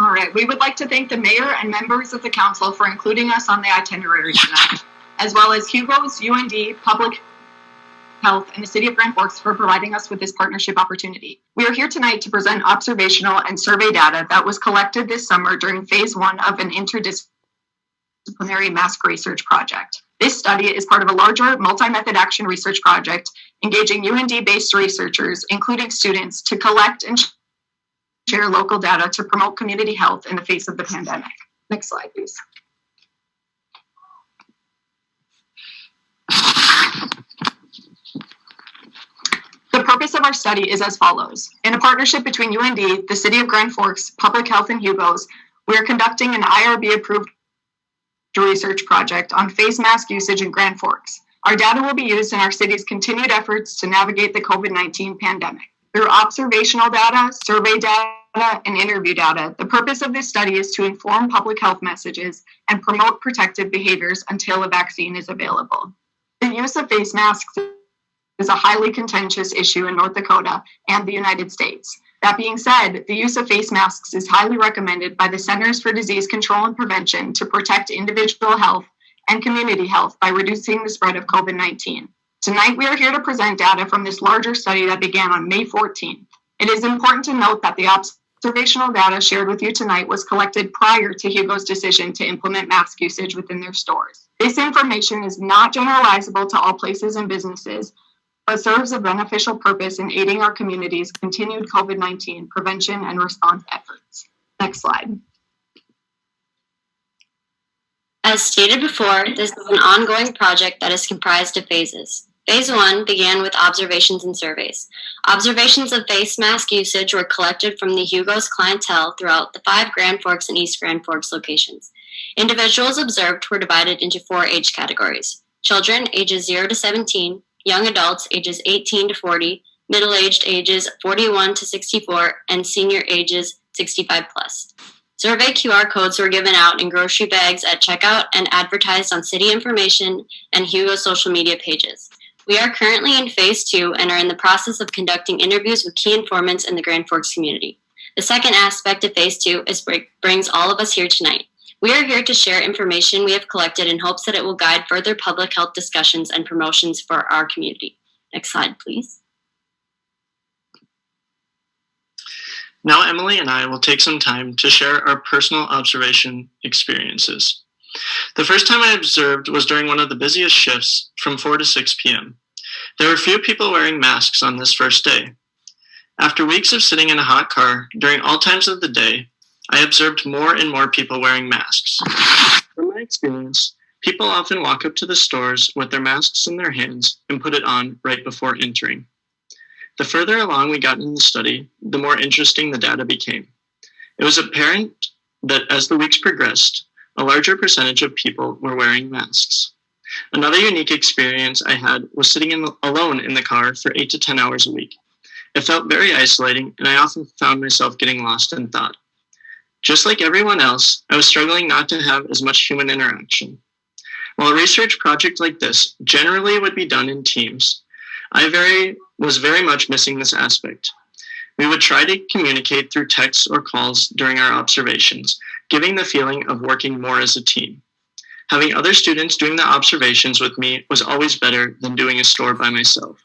All right, we would like to thank the mayor and members of the council for including us on the itinerary tonight, as well as Hugo's, UND, Public Health, and the City of Grand Forks for providing us with this partnership opportunity. We are here tonight to present observational and survey data that was collected this summer during phase 1 of an interdisciplinary mask research project. This study is part of a larger multi-method action research project engaging UND-based researchers, including students, to collect and share local data to promote community health in the face of the pandemic. Next slide, please. The purpose of our study is as follows. In a partnership between UND, the City of Grand Forks, Public Health, and Hugo's, we are conducting an IRB-approved research project on face mask usage in Grand Forks. Our data will be used in our city's continued efforts to navigate the COVID-19 pandemic. Through observational data, survey data, and interview data, the purpose of this study is to inform public health messages and promote protective behaviors until a vaccine is available. The use of face masks is a highly contentious issue in North Dakota and the United States. That being said, the use of face masks is highly recommended by the Centers for Disease Control and Prevention to protect individual health and community health by reducing the spread of COVID-19. Tonight, we are here to present data from this larger study that began on May 14th. It is important to note that the observational data shared with you tonight was collected prior to Hugo's decision to implement mask usage within their stores. This information is not generalizable to all places and businesses, but serves a beneficial purpose in aiding our community's continued COVID-19 prevention and response efforts. Next slide. As stated before, this is an ongoing project that is comprised of phases. Phase 1 began with observations and surveys. Observations of face mask usage were collected from the Hugo's clientele throughout the 5 Grand Forks and East Grand Forks locations. Individuals observed were divided into 4 age categories: children ages 0 to 17, young adults ages 18 to 40, middle-aged ages 41 to 64, and senior ages 65 plus. Survey QR codes were given out in grocery bags at checkout and advertised on city information and Hugo's social media pages. We are currently in phase 2 and are in the process of conducting interviews with key informants in the Grand Forks community. The second aspect of phase 2 is brings all of us here tonight. We are here to share information we have collected in hopes that it will guide further public health discussions and promotions for our community. Next slide, please. Now Emily and I will take some time to share our personal observation experiences. The first time I observed was during one of the busiest shifts from 4 to 6 p.m. There were few people wearing masks on this first day. After weeks of sitting in a hot car during all times of the day, I observed more and more people wearing masks. From my experience, people often walk up to the stores with their masks in their hands and put it on right before entering. The further along we got in the study, the more interesting the data became. It was apparent that as the weeks progressed, a larger percentage of people were wearing masks. Another unique experience I had was sitting alone in the car for 8 to 10 hours a week. It felt very isolating, and I often found myself getting lost in thought. Just like everyone else, I was struggling not to have as much human interaction. While a research project like this generally would be done in teams, I was very much missing this aspect. We would try to communicate through texts or calls during our observations, giving the feeling of working more as a team. Having other students doing the observations with me was always better than doing a store by myself.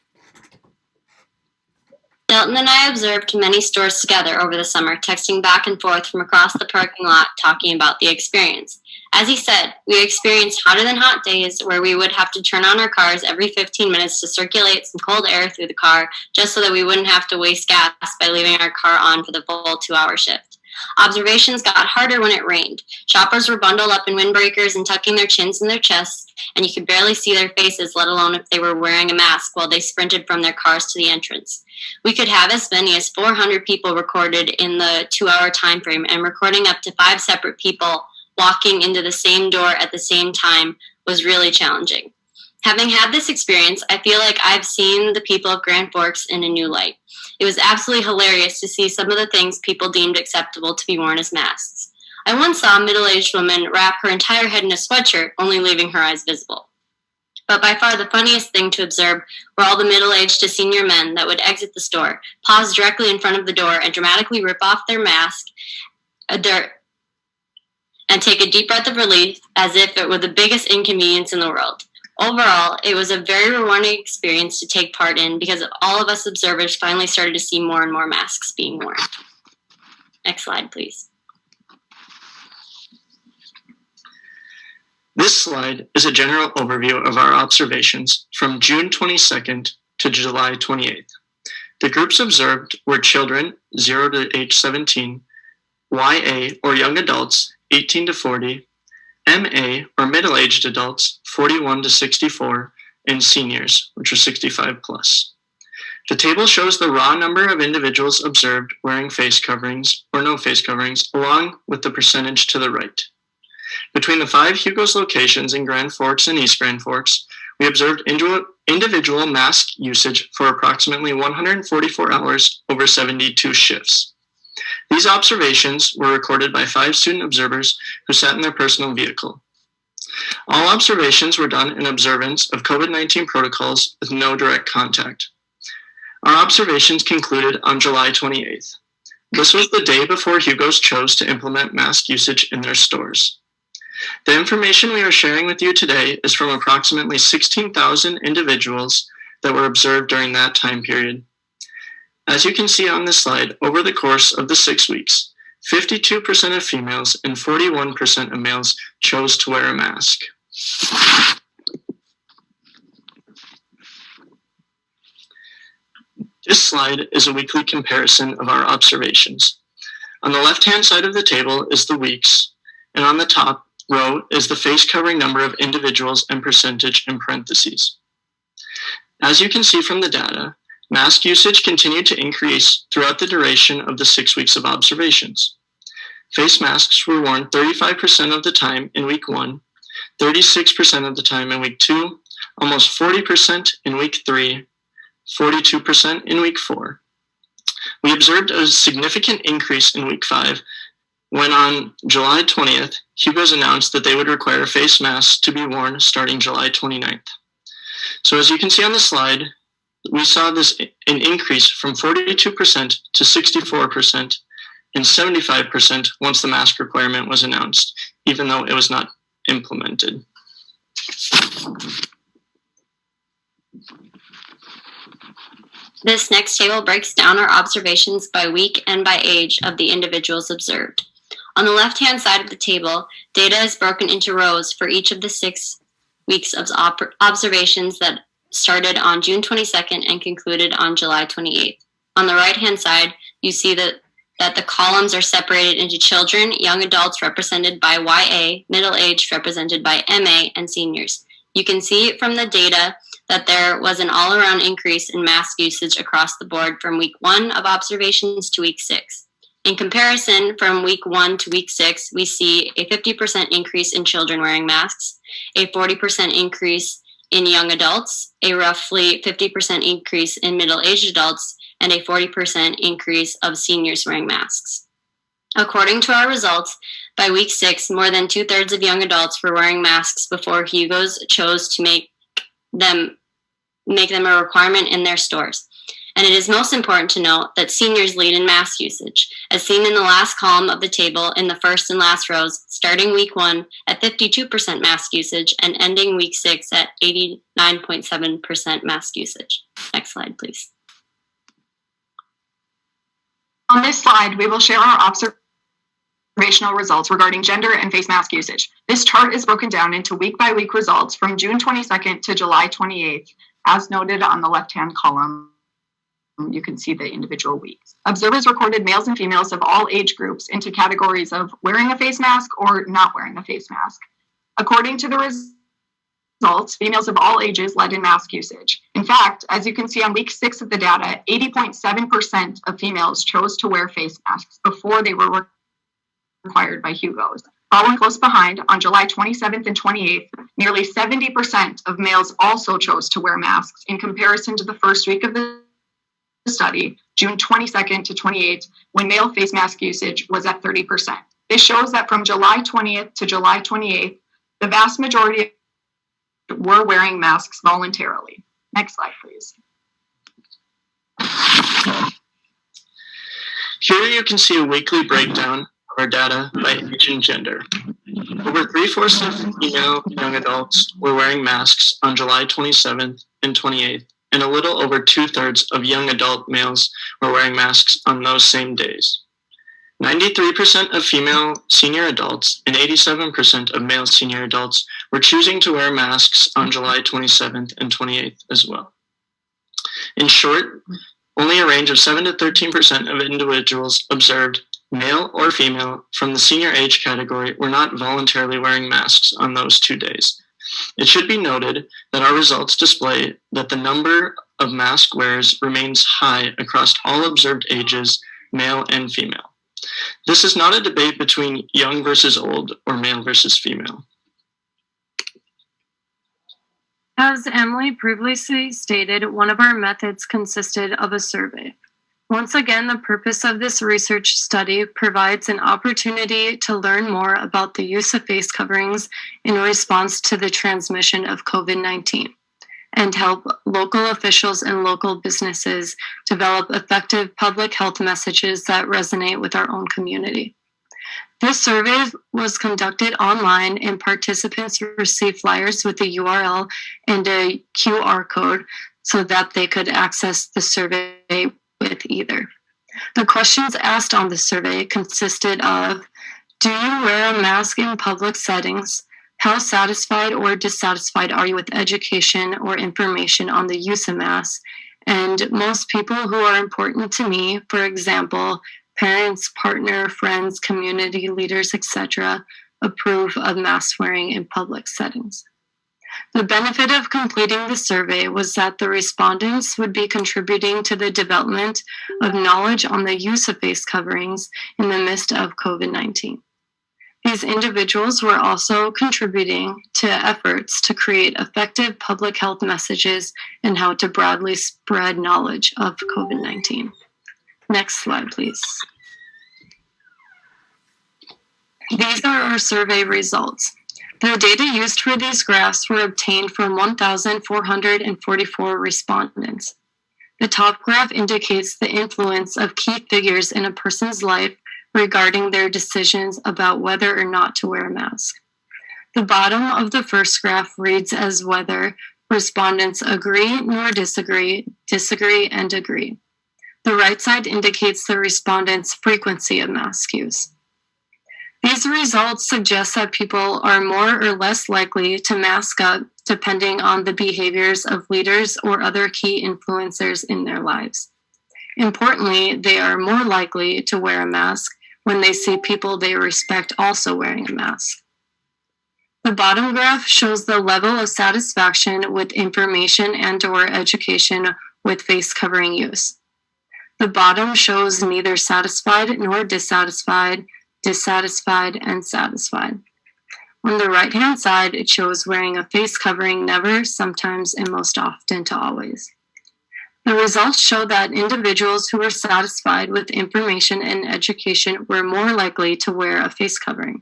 Dalton and I observed many stores together over the summer, texting back and forth from across the parking lot, talking about the experience. As he said, we experienced hotter than hot days where we would have to turn on our cars every 15 minutes to circulate some cold air through the car just so that we wouldn't have to waste gas by leaving our car on for the full 2-hour shift. Observations got harder when it rained. Shoppers were bundled up in windbreakers and tucking their chins in their chests, and you could barely see their faces, let alone if they were wearing a mask while they sprinted from their cars to the entrance. We could have as many as 400 people recorded in the 2-hour time frame, and recording up to 5 separate people walking into the same door at the same time was really challenging. Having had this experience, I feel like I've seen the people of Grand Forks in a new light. It was absolutely hilarious to see some of the things people deemed acceptable to be worn as masks. I once saw a middle-aged woman wrap her entire head in a sweatshirt, only leaving her eyes visible. But by far the funniest thing to observe were all the middle-aged to senior men that would exit the store, pause directly in front of the door, and dramatically rip off their mask, and take a deep breath of relief as if it were the biggest inconvenience in the world. Overall, it was a very rewarding experience to take part in because all of us observers finally started to see more and more masks being worn. Next slide, please. This slide is a general overview of our observations from June 22nd to July 28th. The groups observed were children 0 to age 17, YA or young adults 18 to 40, MA or middle-aged adults 41 to 64, and seniors, which are 65 plus. The table shows the raw number of individuals observed wearing face coverings or no face coverings, along with the percentage to the right. Between the 5 Hugo's locations in Grand Forks and East Grand Forks, we observed individual mask usage for approximately 144 hours over 72 shifts. These observations were recorded by 5 student observers who sat in their personal vehicle. All observations were done in observance of COVID-19 protocols with no direct contact. Our observations concluded on July 28th. This was the day before Hugo's chose to implement mask usage in their stores. The information we are sharing with you today is from approximately 16,000 individuals that were observed during that time period. As you can see on this slide, over the course of the 6 weeks, 52% of females and 41% of males chose to wear a mask. This slide is a weekly comparison of our observations. On the left-hand side of the table is the weeks, and on the top row is the face covering number of individuals and percentage in parentheses. As you can see from the data, mask usage continued to increase throughout the duration of the 6 weeks of observations. Face masks were worn 35% of the time in week 1, 36% of the time in week 2, almost 40% in week 3, 42% in week 4. We observed a significant increase in week 5 when on July 20th, Hugo's announced that they would require face masks to be worn starting July 29th. So as you can see on the slide, we saw an increase from 42% to 64% and 75% once the mask requirement was announced, even though it was not implemented. This next table breaks down our observations by week and by age of the individuals observed. On the left-hand side of the table, data is broken into rows for each of the 6 weeks of observations that started on June 22nd and concluded on July 28th. On the right-hand side, you see that the columns are separated into children, young adults represented by YA, middle-aged represented by MA, and seniors. You can see from the data that there was an all-around increase in mask usage across the board from week 1 of observations to week 6. In comparison, from week 1 to week 6, we see a 50% increase in children wearing masks, a 40% increase in young adults, a roughly 50% increase in middle-aged adults, and a 40% increase of seniors wearing masks. According to our results, by week 6, more than 2/3 of young adults were wearing masks before Hugo's chose to make them a requirement in their stores. And it is most important to note that seniors lead in mask usage, as seen in the last column of the table in the first and last rows, starting week 1 at 52% mask usage and ending week 6 at 89.7% mask usage. Next slide, please. On this slide, we will share our observational results regarding gender and face mask usage. This chart is broken down into week-by-week results from June 22nd to July 28th, as noted on the left-hand column. You can see the individual weeks. Observers recorded males and females of all age groups into categories of wearing a face mask or not wearing a face mask. According to the results, females of all ages led in mask usage. In fact, as you can see on week 6 of the data, 80.7% of females chose to wear face masks before they were required by Hugo's. Following close behind, on July 27th and 28th, nearly 70% of males also chose to wear masks in comparison to the first week of the study, June 22nd to 28th, when male face mask usage was at 30%. This shows that from July 20th to July 28th, the vast majority were wearing masks voluntarily. Next slide, please. Here you can see a weekly breakdown of our data by age and gender. Over 3/4 of female young adults were wearing masks on July 27th and 28th, and a little over 2/3 of young adult males were wearing masks on those same days. 93% of female senior adults and 87% of male senior adults were choosing to wear masks on July 27th and 28th as well. In short, only a range of 7 to 13% of individuals observed, male or female, from the senior age category were not voluntarily wearing masks on those 2 days. It should be noted that our results display that the number of mask wearers remains high across all observed ages, male and female. This is not a debate between young versus old or male versus female. As Emily previously stated, one of our methods consisted of a survey. Once again, the purpose of this research study provides an opportunity to learn more about the use of face coverings in response to the transmission of COVID-19 and help local officials and local businesses develop effective public health messages that resonate with our own community. This survey was conducted online, and participants received flyers with a URL and a QR code so that they could access the survey with either. The questions asked on the survey consisted of: do you wear a mask in public settings? How satisfied or dissatisfied are you with education or information on the use of masks? And most people who are important to me, for example, parents, partner, friends, community leaders, etc., approve of mask wearing in public settings. The benefit of completing the survey was that the respondents would be contributing to the development of knowledge on the use of face coverings in the midst of COVID-19. These individuals were also contributing to efforts to create effective public health messages and how to broadly spread knowledge of COVID-19. Next slide, please. These are our survey results. The data used for these graphs were obtained from 1,444 respondents. The top graph indicates the influence of key figures in a person's life regarding their decisions about whether or not to wear a mask. The bottom of the first graph reads as whether respondents agree nor disagree, disagree, and agree. The right side indicates the respondents' frequency of mask use. These results suggest that people are more or less likely to mask up depending on the behaviors of leaders or other key influencers in their lives. Importantly, they are more likely to wear a mask when they see people they respect also wearing a mask. The bottom graph shows the level of satisfaction with information and/or education with face covering use. The bottom shows neither satisfied nor dissatisfied, dissatisfied, and satisfied. On the right-hand side, it shows wearing a face covering never, sometimes, and most often to always. The results show that individuals who were satisfied with information and education were more likely to wear a face covering.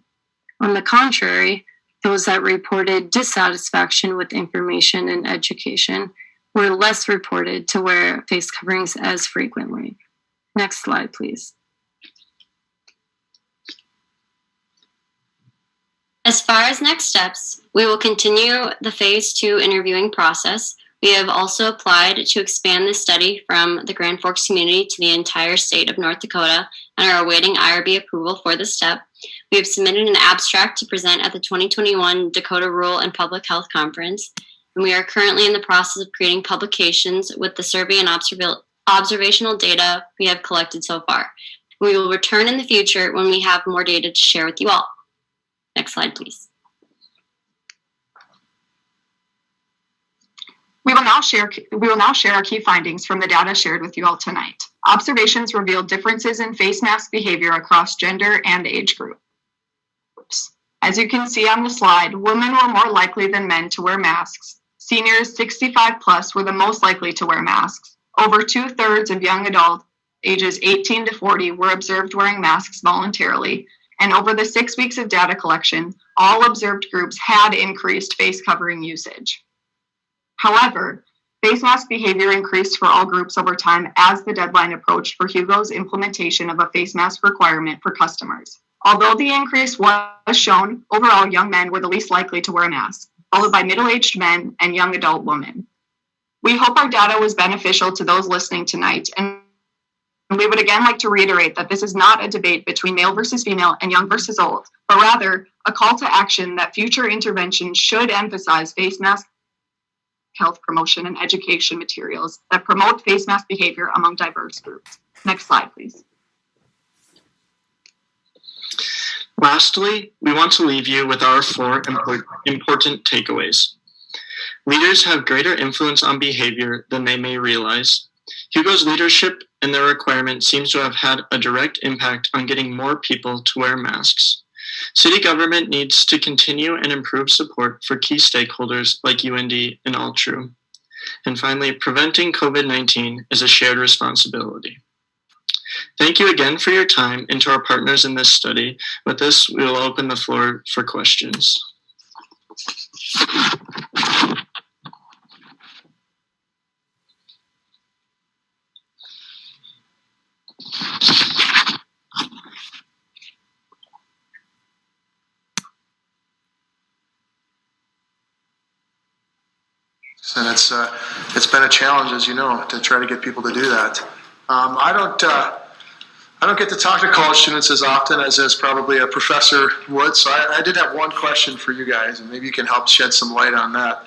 On the contrary, those that reported dissatisfaction with information and education were less reported to wear face coverings as frequently. Next slide, please. As far as next steps, we will continue the phase 2 interviewing process. We have also applied to expand this study from the Grand Forks community to the entire state of North Dakota and are awaiting IRB approval for this step. We have submitted an abstract to present at the 2021 Dakota Rural and Public Health Conference, and we are currently in the process of creating publications with the survey and observational data we have collected so far. We will return in the future when we have more data to share with you all. Next slide, please. We will now share our key findings from the data shared with you all tonight. Observations revealed differences in face mask behavior across gender and age groups. As you can see on the slide, women were more likely than men to wear masks. Seniors 65 plus were the most likely to wear masks. Over 2/3 of young adults ages 18 to 40 were observed wearing masks voluntarily. And over the 6 weeks of data collection, all observed groups had increased face covering usage. However, face mask behavior increased for all groups over time as the deadline approached for Hugo's implementation of a face mask requirement for customers. Although the increase was shown, overall young men were the least likely to wear a mask, followed by middle-aged men and young adult women. We hope our data was beneficial to those listening tonight, and we would again like to reiterate that this is not a debate between male versus female and young versus old, but rather a call to action that future interventions should emphasize face mask health promotion and education materials that promote face mask behavior among diverse groups. Next slide, please. Lastly, we want to leave you with our 4 important takeaways. Leaders have greater influence on behavior than they may realize. Hugo's leadership and their requirement seems to have had a direct impact on getting more people to wear masks. City government needs to continue and improve support for key stakeholders like UND and Altru. And finally, preventing COVID-19 is a shared responsibility. Thank you again for your time and to our partners in this study. With this, we will open the floor for questions. And it's been a challenge, as you know, to try to get people to do that. I don't get to talk to college students as often as probably a professor would. So I did have one question for you guys, and maybe you can help shed some light on that.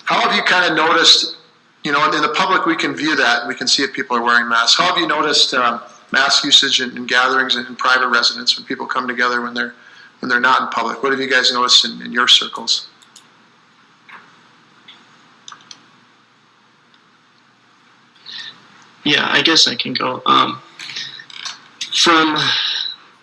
How have you kind of noticed? You know, in the public we can view that, and we can see if people are wearing masks. How have you noticed mask usage in gatherings and in private residence when people come together when they're not in public? What have you guys noticed in your circles? Yeah, I guess I can go. From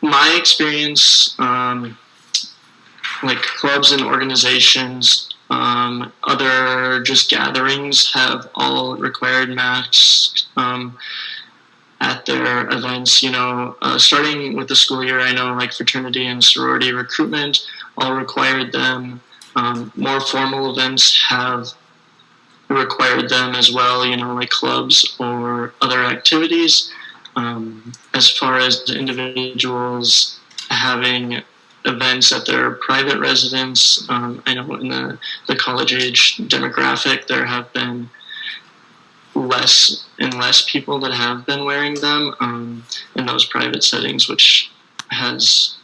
my experience, like clubs and organizations, other just gatherings have all required masks at their events. You know, starting with the school year, I know like fraternity and sorority recruitment all required them. More formal events have required them as well, you know, like clubs or other activities. As far as the individuals having events at their private residence, I know in the college age demographic, there have been less and less people that have been wearing them in those private settings, which has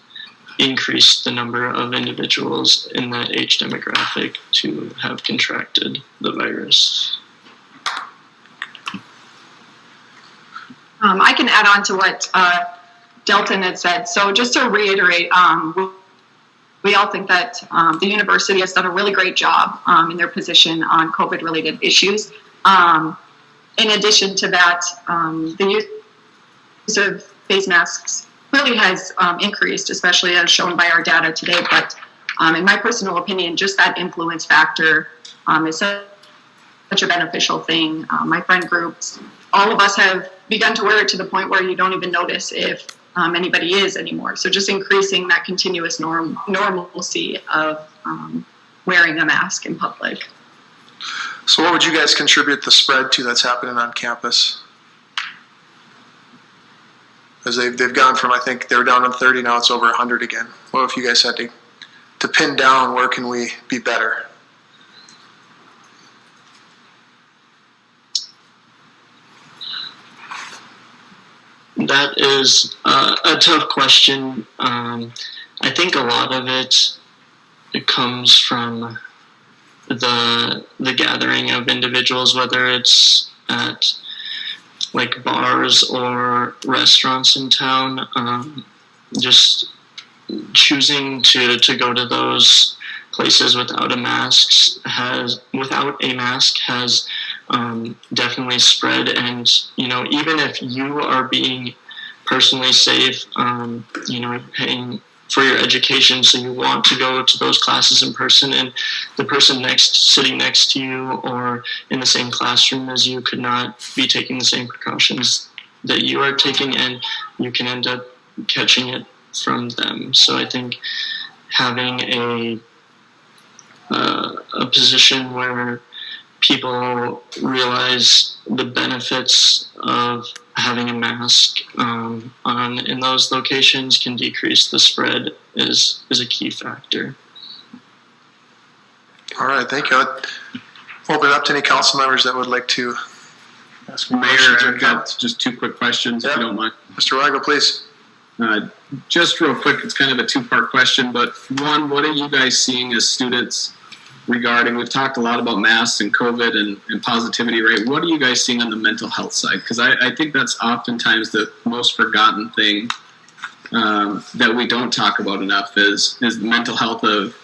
increased the number of individuals in that age demographic to have contracted the virus. I can add on to what Delton had said. So just to reiterate, we all think that the university has done a really great job in their position on COVID-related issues. In addition to that, the use of face masks really has increased, especially as shown by our data today. But in my personal opinion, just that influence factor is such a beneficial thing. My friend groups, all of us have begun to wear it to the point where you don't even notice if anybody is anymore. So just increasing that continuous normalcy of wearing a mask in public. So what would you guys contribute the spread to that's happening on campus? As they've gone from, I think they were down to 30, now it's over 100 again. What if you guys had to pin down where can we be better? That is a tough question. I think a lot of it comes from the gathering of individuals, whether it's at like bars or restaurants in town. Just choosing to go to those places without a mask has definitely spread. And you know, even if you are being personally safe, you know, paying for your education, so you want to go to those classes in person, and the person sitting next to you or in the same classroom as you could not be taking the same precautions that you are taking, and you can end up catching it from them. So I think having a position where people realize the benefits of having a mask on in those locations can decrease the spread is a key factor. All right, thank you. I'll open it up to any council members that would like to ask me questions Mayor, or I've got comments. just 2 quick questions, Yep. if you don't mind. Mr. Weigel, please. Just real quick, it's kind of a 2-part question, but one, what are you guys seeing as students regarding, we've talked a lot about masks and COVID and positivity rate. What are you guys seeing on the mental health side? Because I think that's oftentimes the most forgotten thing that we don't talk about enough is the mental health of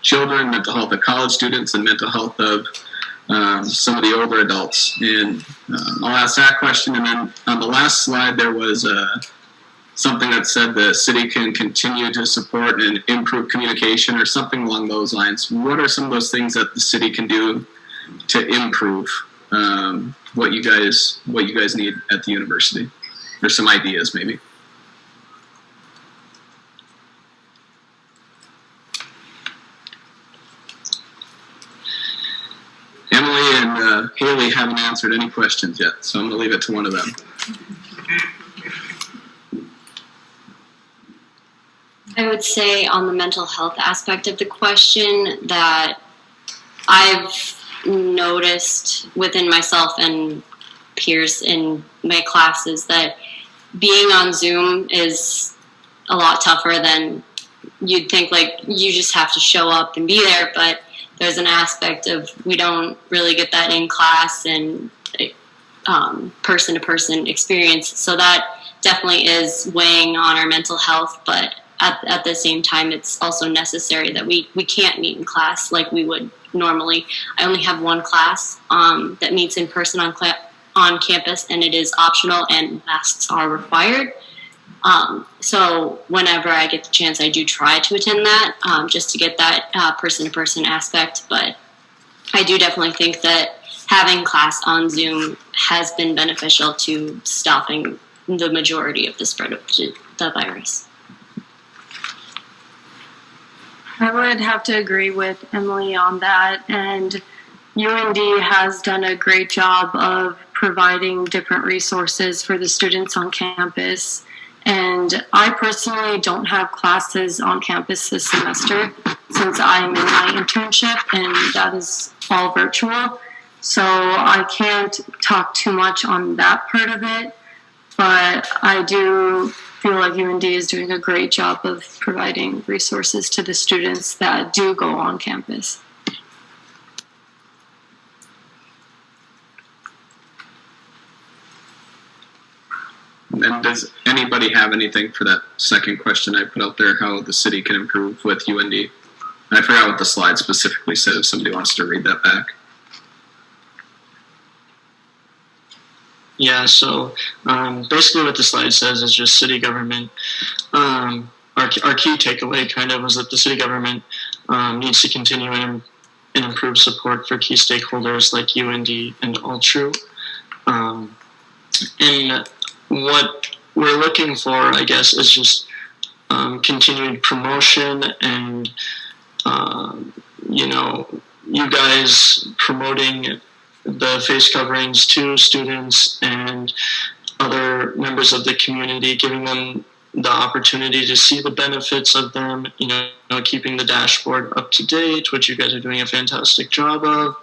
children, mental health of college students, and mental health of some of the older adults. And I'll ask that question. And then on the last slide, there was something that said the city can continue to support and improve communication or something along those lines. What are some of those things that the city can do to improve what you guys need at the university? Or some ideas, maybe. Emily and Haley haven't answered any questions yet, so I'm going to leave it to one of them. I would say on the mental health aspect of the question that I've noticed within myself and peers in my classes that being on Zoom is a lot tougher than you'd think. Like, you just have to show up and be there, but there's an aspect of we don't really get that in class and person-to-person experience. So that definitely is weighing on our mental health, but at the same time, it's also necessary that we can't meet in class like we would normally. I only have one class that meets in person on campus, and it is optional, and masks are required. So whenever I get the chance, I do try to attend that just to get that person-to-person aspect. But I do definitely think that having class on Zoom has been beneficial to stopping the majority of the spread of the virus. I would have to agree with Emily on that, and UND has done a great job of providing different resources for the students on campus. And I personally don't have classes on campus this semester since I'm in my internship, and that is all virtual. So I can't talk too much on that part of it, but I do feel like UND is doing a great job of providing resources to the students that do go on campus. And does anybody have anything for that second question I put out there, how the city can improve with UND? I forgot what the slide specifically said, if somebody wants to read that back. Yeah, so basically what the slide says is just city government. Our key takeaway kind of was that the city government needs to continue and improve support for key stakeholders like UND and Altru. And what we're looking for, I guess, is just continued promotion and, you guys promoting the face coverings to students and other members of the community, giving them the opportunity to see the benefits of them, keeping the dashboard up to date, which you guys are doing a fantastic job of.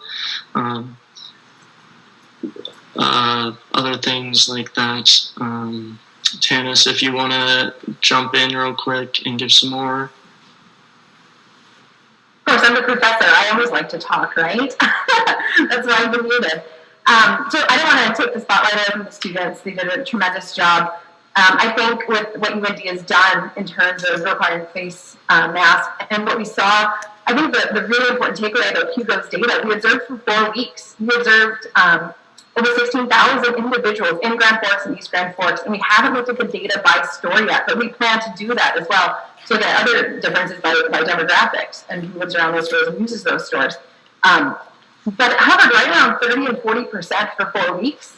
Other things like that. Tanis, if you want to jump in real quick and give some more. Of course, I'm the professor. I always like to talk, right? That's why I've been muted. So I don't want to take the spotlight away from the students. They did a tremendous job. I think with what UND has done in terms of requiring face masks and what we saw, I think the really important takeaway about Hugo's data, we observed for 4 weeks. We observed over 16,000 individuals in Grand Forks and East Grand Forks, and we haven't looked at the data by store yet, but we plan to do that as well. So there are other differences by demographics and who lives around those stores and uses those stores. But it hovered right around 30 and 40% for 4 weeks.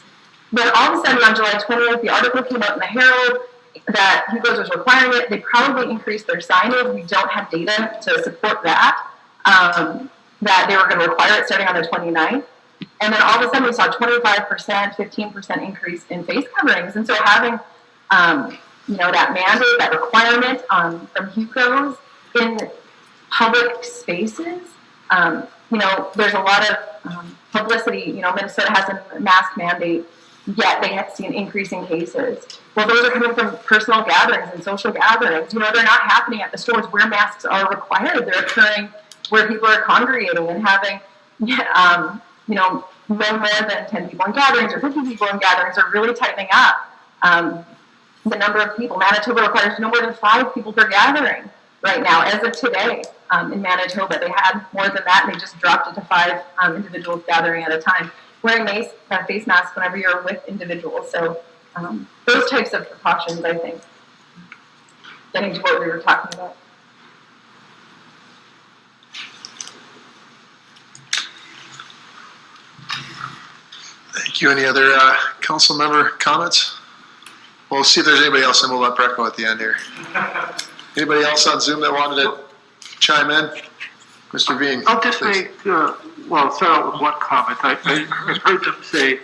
Then all of a sudden on July 20th, the article came out in the Herald that Hugo's was requiring it. They probably increased their signage. We don't have data to support that. that they were going to require it starting on the 29th. And then all of a sudden we saw 25%, 15% increase in face coverings. And so having, that mandate, that requirement from HUCOs in public spaces, there's a lot of publicity. Minnesota has a mask mandate, yet they have seen increasing cases. Well, those are coming from personal gatherings and social gatherings. They're not happening at the stores where masks are required. They're occurring where people are congregating and having, no more than 10 people in gatherings or 50 people in gatherings are really tightening up the number of people. Manitoba requires no more than 5 people per gathering right now. As of today, in Manitoba, they had more than that, and they just dropped it to 5 individuals gathering at a time, wearing face masks whenever you're with individuals. So those types of precautions, I think, getting to what we were talking about. Thank you. Any other council member comments? We'll see if there's anybody else, and we'll let Brett go at the end here. Anybody else on Zoom that wanted to chime in? Mr. Bean. I'll just please. make, start out with one comment. I heard them say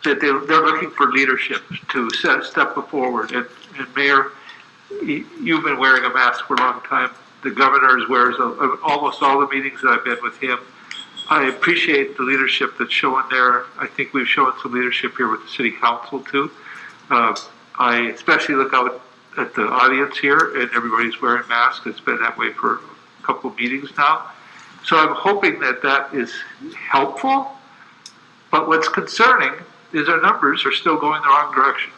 that they're looking for leadership to step forward. And Mayor, you've been wearing a mask for a long time. The governor wears almost all the meetings that I've been with him. I appreciate the leadership that's shown there. I think we've shown some leadership here with the city council too. I especially look out at the audience here, and everybody's wearing masks. It's been that way for a couple of meetings now. So I'm hoping that is helpful. But what's concerning is our numbers are still going the wrong direction.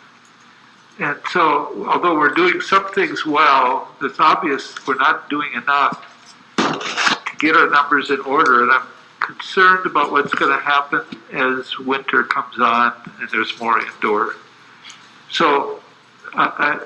And so, although we're doing some things well, it's obvious we're not doing enough to get our numbers in order. And I'm concerned about what's going to happen as winter comes on and there's more indoor. So, and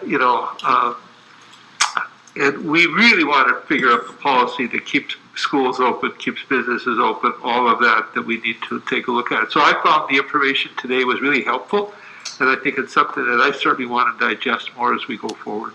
we really want to figure out the policy that keeps schools open, keeps businesses open, all of that we need to take a look at. So I found the information today was really helpful, and I think it's something that I certainly want to digest more as we go forward.